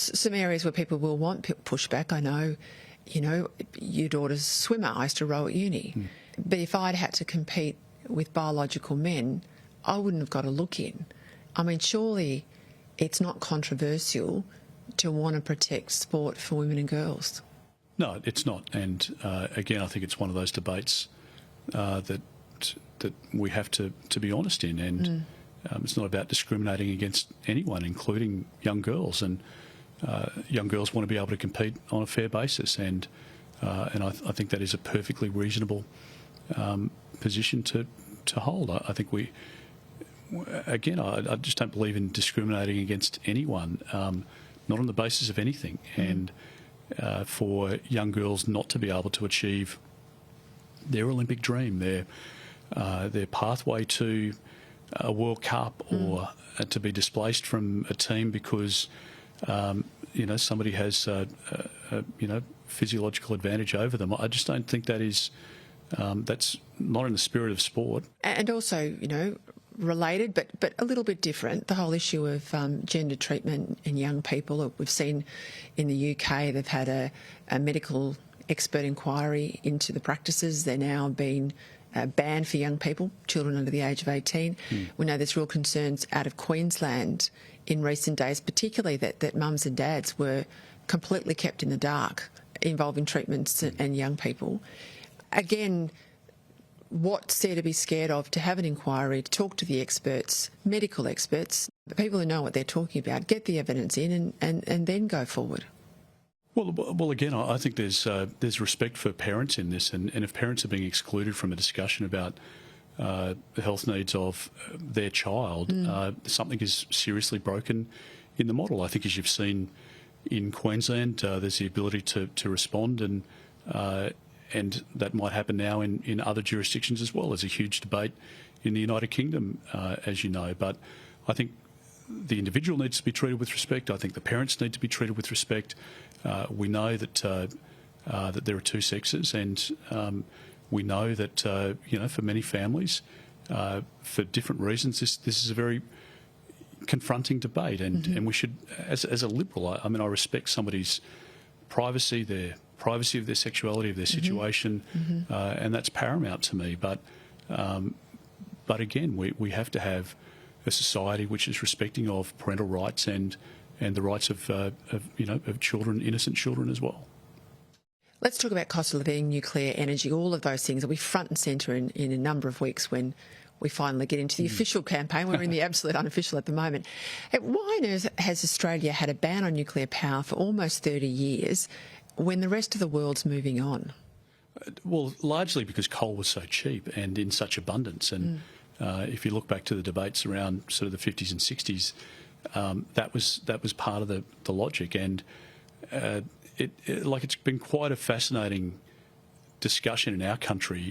Some areas where people will want pushback. I know, your daughter's swimmer. I used to row at uni. But if I'd had to compete with biological men, I wouldn't have got a look in. I mean, surely it's not controversial to want to protect sport for women and girls. No, it's not. And again, I think it's one of those debates that we have to be honest in. And it's not about discriminating against anyone, including young girls. And young girls want to be able to compete on a fair basis. And I think that is a perfectly reasonable position to hold. I think I just don't believe in discriminating against anyone, not on the basis of anything. And for young girls not to be able to achieve their Olympic dream, their pathway to a World Cup, or to be displaced from a team because somebody has physiological advantage over them. I just don't think that's not in the spirit of sport. And also, related but a little bit different, the whole issue of gender treatment in young people. We've seen in the UK they've had a medical expert inquiry into the practices. They're now being banned for young people, children under the age of 18. We know there's real concerns out of Queensland in recent days, particularly that mums and dads were completely kept in the dark involving treatments and young people. Again, what's there to be scared of? To have an inquiry, to talk to the experts, medical experts, people who know what they're talking about, get the evidence in and then go forward. Well, again, I think there's respect for parents in this, and if parents are being excluded from a discussion about the health needs of their child, something is seriously broken in the model. I think, as you've seen in Queensland, there's the ability to respond, and that might happen now in other jurisdictions as well. There's a huge debate in the United Kingdom, as you know. But I think the individual needs to be treated with respect. I think the parents need to be treated with respect. We know that there are two sexes, and we know that for many families, for different reasons, this is a very confronting debate, and we should, as a Liberal, I respect somebody's privacy, their privacy of their sexuality, of their situation, and that's paramount to me. But again, we have to have a society which is respecting of parental rights and the rights of children, innocent children as well. Let's talk about cost of living, nuclear energy, all of those things will be front and centre in a number of weeks when we finally get into the official campaign. We're in the absolute unofficial at the moment. Why on earth has Australia had a ban on nuclear power for almost 30 years when the rest of the world's moving on? Well, largely because coal was so cheap and in such abundance. And if you look back to the debates around sort of the 50s and 60s, that was part of the logic. And it's been quite a fascinating discussion in our country